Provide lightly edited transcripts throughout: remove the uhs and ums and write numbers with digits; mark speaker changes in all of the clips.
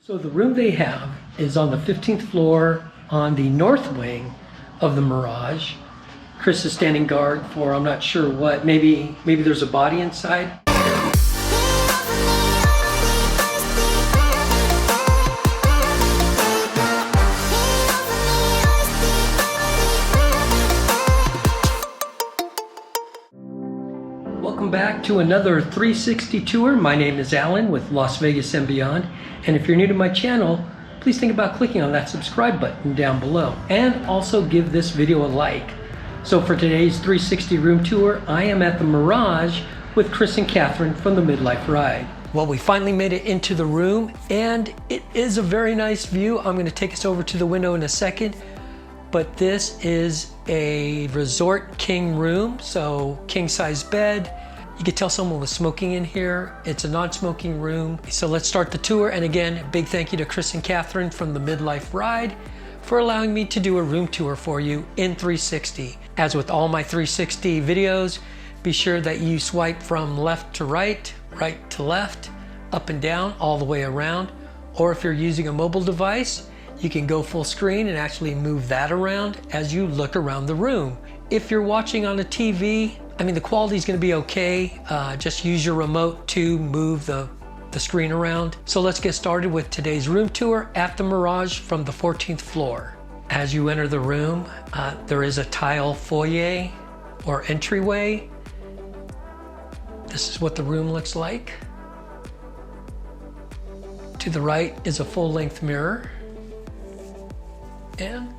Speaker 1: So the room they have is on the 15th floor on the north wing of the Mirage. Chris is standing guard for I'm not sure what, maybe there's a body inside. Welcome back to another 360 tour. My name is Alan with Las Vegas and Beyond. And if you're new to my channel, please think about clicking on that subscribe button down below. And also give this video a like. So for today's 360 room tour, I am at the Mirage with Chris and Catherine from the MLife Ride. Well, we finally made it into the room and it is a very nice view. I'm gonna take us over to the window in a second. But this is a resort king room, so king size bed. You could tell someone was smoking in here. It's a non-smoking room. So let's start the tour. And again, big thank you to Chris and Catherine from the MLife Ride for allowing me to do a room tour for you in 360. As with all my 360 videos, be sure that you swipe from left to right, right to left, up and down, all the way around. Or if you're using a mobile device, you can go full screen and actually move that around as you look around the room. If you're watching on a TV, I mean, the quality is going to be okay. Just use your remote to move the screen around. So let's get started with today's room tour at the Mirage from the 14th floor. As you enter the room, there is a tile foyer or entryway. This is what the room looks like. To the right is a full-length mirror. And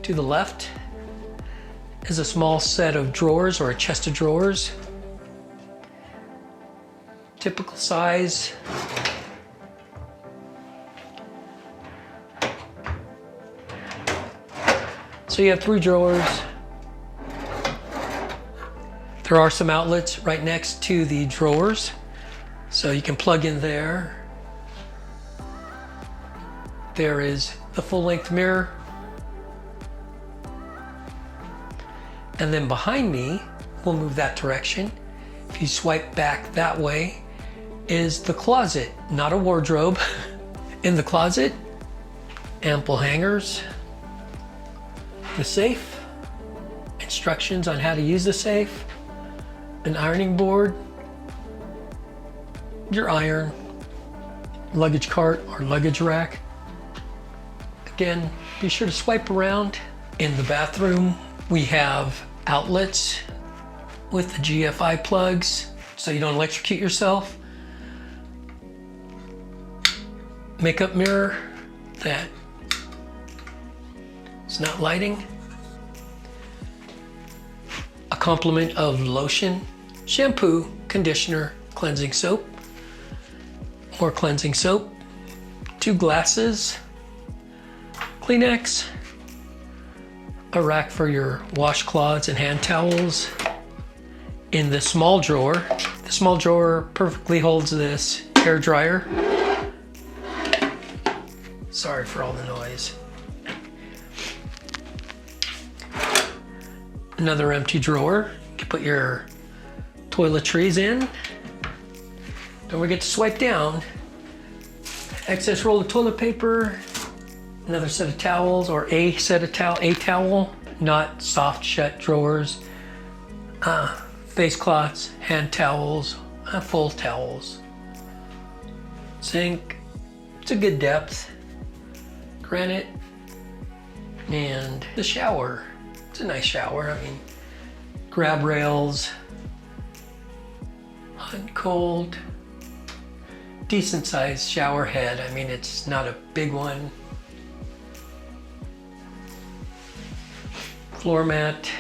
Speaker 1: to the left is a small set of drawers or a chest of drawers. Typical size. So you have 3 drawers. There are some outlets right next to the drawers, so you can plug in there. There is the full-length mirror. And then behind me, we'll move that direction. If you swipe back that way, is the closet, not a wardrobe. In the closet, ample hangers, the safe, instructions on how to use the safe, an ironing board, your iron, luggage cart or luggage rack. Again, be sure to swipe around. In the bathroom, we have outlets with the GFI plugs so you don't electrocute yourself. Makeup mirror that is not lighting. A complement of lotion, shampoo, conditioner, cleansing soap, more cleansing soap, 2 glasses, Kleenex, a rack for your washcloths and hand towels. In the small drawer perfectly holds this hair dryer. Sorry for all the noise. Another empty drawer. You can put your toiletries in. Don't forget to swipe down. Excess roll of toilet paper. Another set of towels or a towel, not soft shut drawers. Face cloths, hand towels, full towels. Sink, it's a good depth. Granite, and the shower. It's a nice shower. I mean, grab rails, hot and cold, decent sized shower head. I mean, it's not a big one. Floor mat,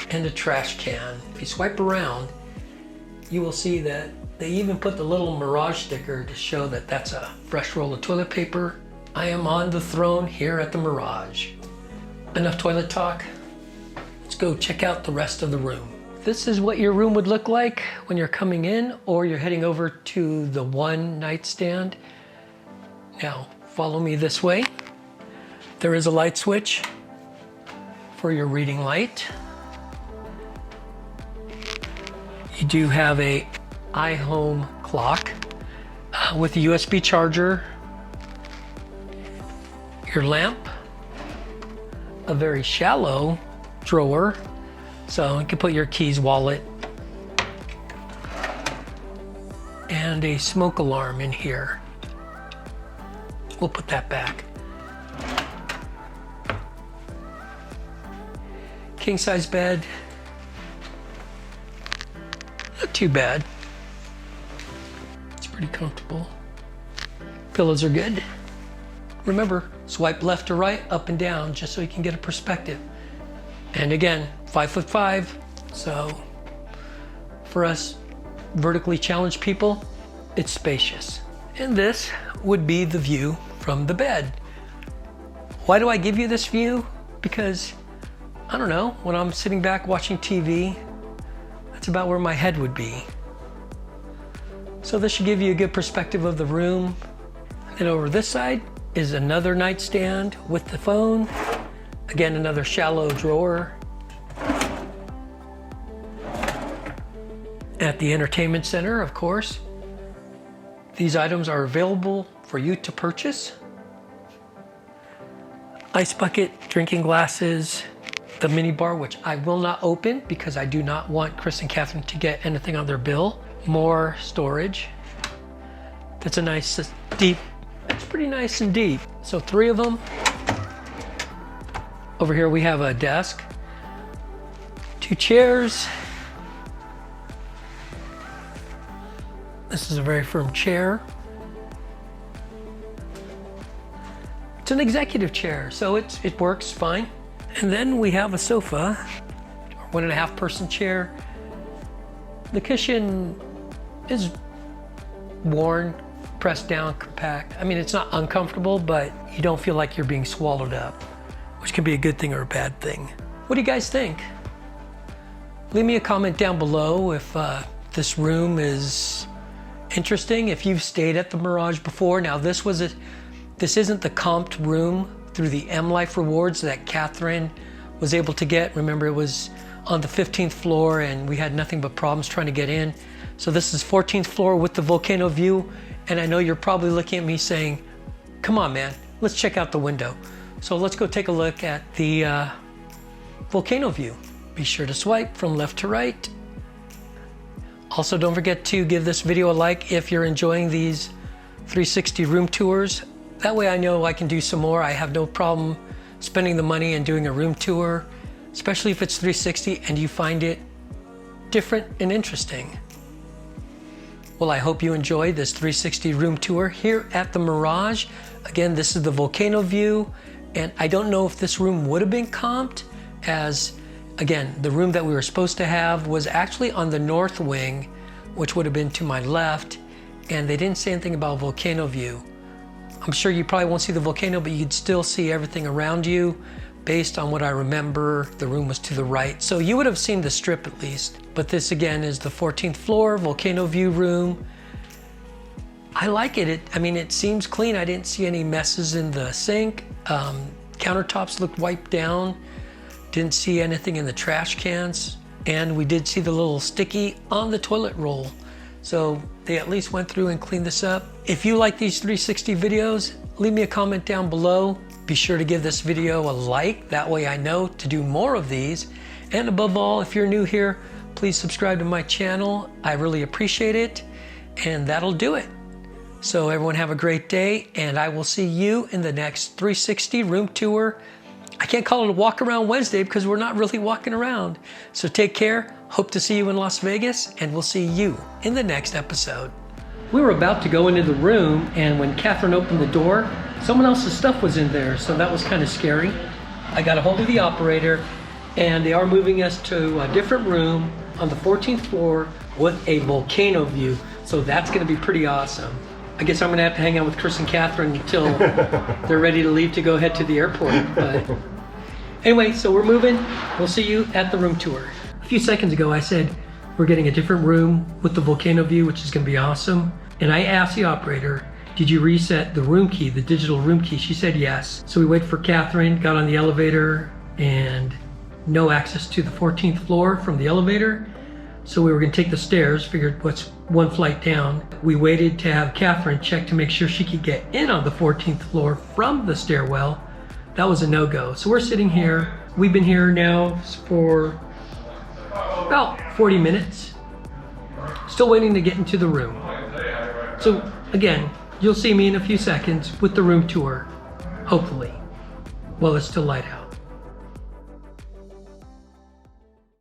Speaker 1: and a trash can. If you swipe around, you will see that they even put the little Mirage sticker to show that that's a fresh roll of toilet paper. I am on the throne here at the Mirage. Enough toilet talk. Let's go check out the rest of the room. This is what your room would look like when you're coming in or you're heading over to the one nightstand. Now, follow me this way. There is a light switch for your reading light. You do have a iHome clock with a USB charger, your lamp, a very shallow drawer, so you can put your keys, wallet, and a smoke alarm in here. We'll put that back. King size bed, not too bad. It's pretty comfortable. Pillows are good. Remember, swipe left or right, up and down, just so you can get a perspective. And again, 5'5", so for us vertically challenged people, it's spacious. And this would be the view from the bed. Why do I give you this view? Because, I don't know, when I'm sitting back watching TV, that's about where my head would be. So this should give you a good perspective of the room. And over this side is another nightstand with the phone. Again, another shallow drawer. At the entertainment center, of course, these items are available for you to purchase. Ice bucket, drinking glasses, the mini bar, which I will not open because I do not want Chris and Catherine to get anything on their bill. More storage. That's a nice deep, it's pretty nice and deep. So 3 of them. Over here we have a desk, 2 chairs. This is a very firm chair. It's an executive chair, so it works fine. And then we have a sofa, 1.5 person chair. The cushion is worn, pressed down, compact. I mean, it's not uncomfortable, but you don't feel like you're being swallowed up, which can be a good thing or a bad thing. What do you guys think? Leave me a comment down below if this room is interesting, if you've stayed at the Mirage before. Now this isn't the comped room through the MLife Rewards that Catherine was able to get. Remember, it was on the 15th floor and we had nothing but problems trying to get in. So this is 14th floor with the Volcano View. And I know you're probably looking at me saying, come on man, let's check out the window. So let's go take a look at the Volcano View. Be sure to swipe from left to right. Also, don't forget to give this video a like if you're enjoying these 360 room tours. That way I know I can do some more. I have no problem spending the money and doing a room tour, especially if it's 360 and you find it different and interesting. Well, I hope you enjoyed this 360 room tour here at the Mirage. Again, this is the Volcano View, and I don't know if this room would have been comped, as again, the room that we were supposed to have was actually on the north wing, which would have been to my left, and they didn't say anything about Volcano View. I'm sure you probably won't see the volcano, but you'd still see everything around you. Based on what I remember, the room was to the right. So you would have seen the strip at least. But this again is the 14th floor, Volcano View room. I like it. I mean, it seems clean. I didn't see any messes in the sink. Countertops looked wiped down. Didn't see anything in the trash cans. And we did see the little sticky on the toilet roll. So they at least went through and cleaned this up. If you like these 360 videos, leave me a comment down below. Be sure to give this video a like. That way I know to do more of these. And above all, if you're new here, please subscribe to my channel. I really appreciate it. And that'll do it. So everyone have a great day, and I will see you in the next 360 room tour. I can't call it a walk around Wednesday because we're not really walking around. So take care. Hope to see you in Las Vegas, and we'll see you in the next episode. We were about to go into the room, and when Catherine opened the door, someone else's stuff was in there, so that was kind of scary. I got a hold of the operator, and they are moving us to a different room on the 14th floor with a volcano view. So that's going to be pretty awesome. I guess I'm going to have to hang out with Chris and Catherine until they're ready to leave to go head to the airport. But anyway, so we're moving. We'll see you at the room tour. A few seconds ago, I said we're getting a different room with the volcano view, which is going to be awesome. And I asked the operator, did you reset the room key, the digital room key? She said yes. So we waited for Catherine, got on the elevator, and no access to the 14th floor from the elevator. So we were gonna take the stairs, figured what's one flight down. We waited to have Catherine check to make sure she could get in on the 14th floor from the stairwell. That was a no-go. So we're sitting here. We've been here now for about 40 minutes. Still waiting to get into the room. So again, you'll see me in a few seconds with the room tour, hopefully. Well, it's still light out.